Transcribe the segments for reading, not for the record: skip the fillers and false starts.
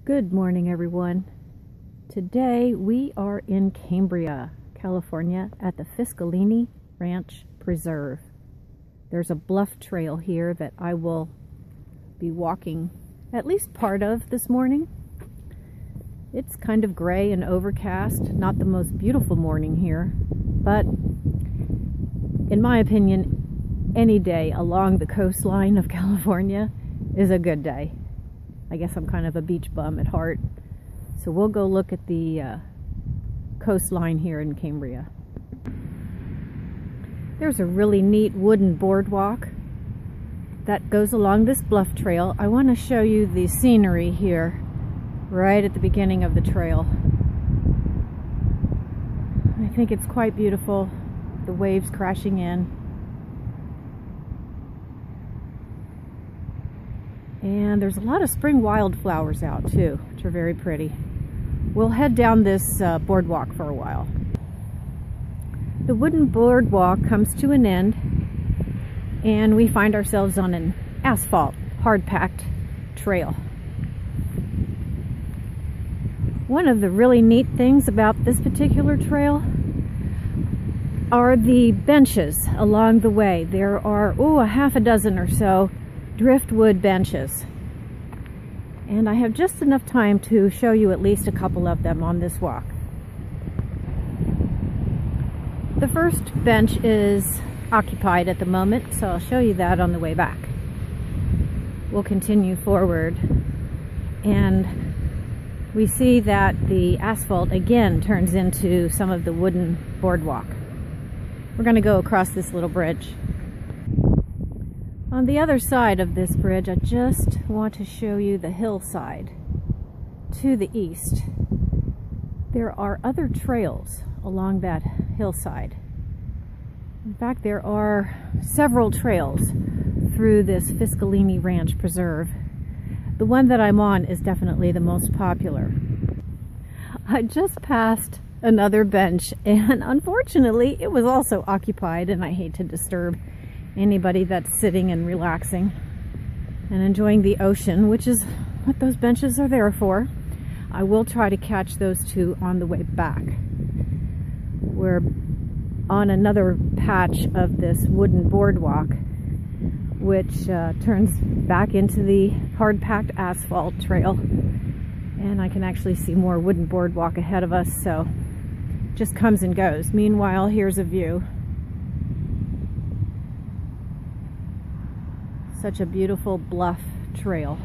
Good morning, everyone. Today we are in Cambria, California at the Fiscalini Ranch Preserve. There's a bluff trail here that I will be walking at least part of this morning. It's kind of gray and overcast, not the most beautiful morning here, but in my opinion, any day along the coastline of California is a good day. I guess I'm kind of a beach bum at heart. So we'll go look at the coastline here in Cambria. There's a really neat wooden boardwalk that goes along this bluff trail. I want to show you the scenery here right at the beginning of the trail. I think it's quite beautiful. The waves crashing in. And there's a lot of spring wildflowers out too, which are very pretty. We'll head down this boardwalk for a while. The wooden boardwalk comes to an end and we find ourselves on an asphalt, hard-packed trail. One of the really neat things about this particular trail are the benches along the way. There are, a half a dozen or so driftwood benches, and I have just enough time to show you at least a couple of them on this walk. The first bench is occupied at the moment, so I'll show you that on the way back. We'll continue forward and we see that the asphalt again turns into some of the wooden boardwalk. We're going to go across this little bridge. On the other side of this bridge, I just want to show you the hillside to the east. There are other trails along that hillside. In fact, there are several trails through this Fiscalini Ranch Preserve. The one that I'm on is definitely the most popular. I just passed another bench, and unfortunately it was also occupied, and I hate to disturb anybody that's sitting and relaxing and enjoying the ocean, which is what those benches are there for. I will try to catch those two on the way back. We're on another patch of this wooden boardwalk, which turns back into the hard-packed asphalt trail, and I can actually see more wooden boardwalk ahead of us, so just comes and goes. Meanwhile, here's a view. Such a beautiful bluff trail.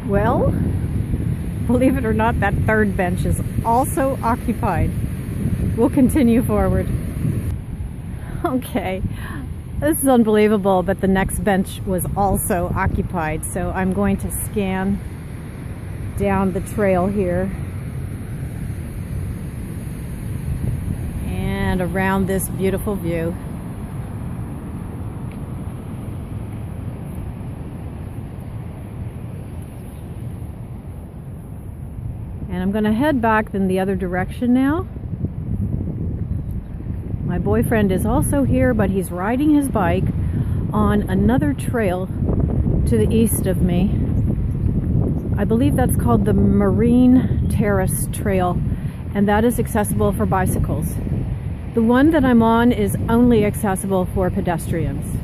Well, believe it or not, that third bench is also occupied. We'll continue forward. Okay, this is unbelievable, but the next bench was also occupied, so I'm going to scan down the trail here and around this beautiful view. And I'm going to head back in the other direction now. My boyfriend is also here, but he's riding his bike on another trail to the east of me. I believe that's called the Marine Terrace Trail, and that is accessible for bicycles. The one that I'm on is only accessible for pedestrians.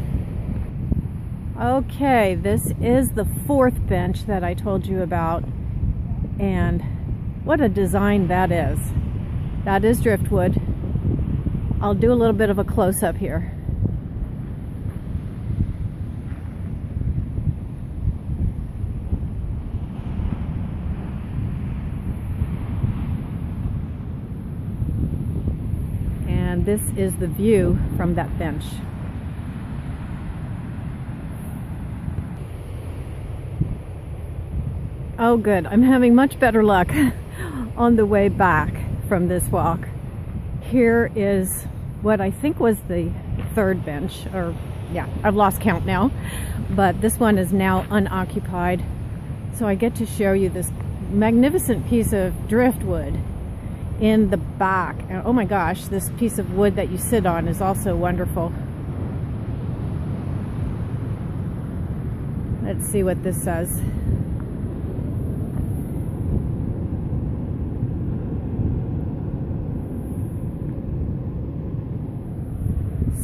Okay, this is the fourth bench that I told you about, and what a design that is. That is driftwood. I'll do a little bit of a close-up here. And this is the view from that bench. Oh good, I'm having much better luck on the way back from this walk. Here is what I think was the third bench, or yeah, I've lost count now, but this one is now unoccupied. So I get to show you this magnificent piece of driftwood in the back. And oh my gosh, this piece of wood that you sit on is also wonderful. Let's see what this says.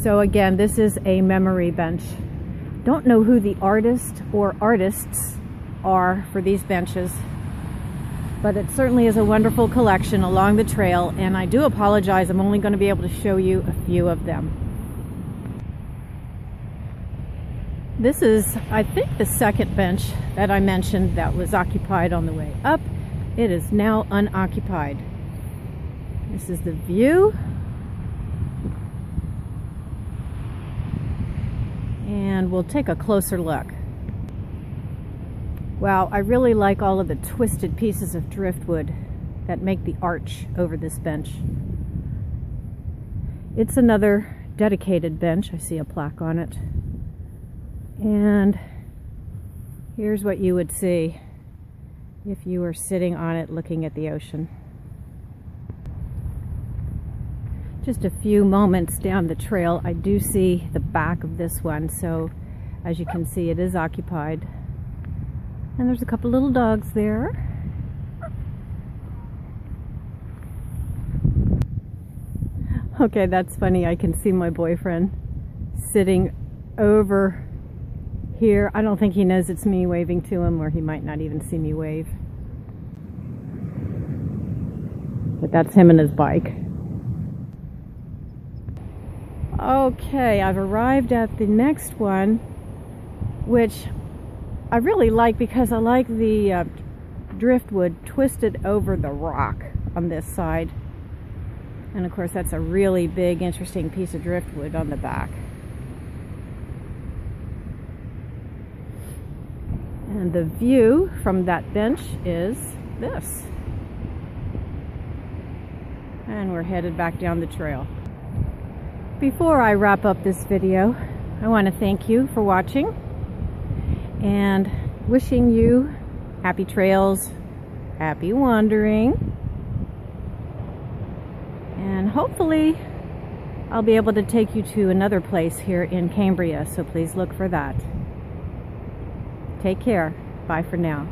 So again, this is a memory bench. Don't know who the artist or artists are for these benches, but it certainly is a wonderful collection along the trail, and I do apologize, I'm only going to be able to show you a few of them. This is, I think, the second bench that I mentioned that was occupied on the way up. It is now unoccupied. This is the view. And we'll take a closer look. Wow, I really like all of the twisted pieces of driftwood that make the arch over this bench. It's another dedicated bench. I see a plaque on it. And here's what you would see if you were sitting on it looking at the ocean. Just a few moments down the trail, I do see the back of this one, so as you can see, it is occupied. And there's a couple little dogs there. Okay, that's funny. I can see my boyfriend sitting over here. I don't think he knows it's me waving to him, or he might not even see me wave. But that's him and his bike. Okay, I've arrived at the next one, which I really like because I like the driftwood twisted over the rock on this side. And of course, that's a really big, interesting piece of driftwood on the back. And the view from that bench is this. And we're headed back down the trail. Before I wrap up this video, I want to thank you for watching and wishing you happy trails, happy wandering, and hopefully I'll be able to take you to another place here in Cambria, so please look for that. Take care. Bye for now.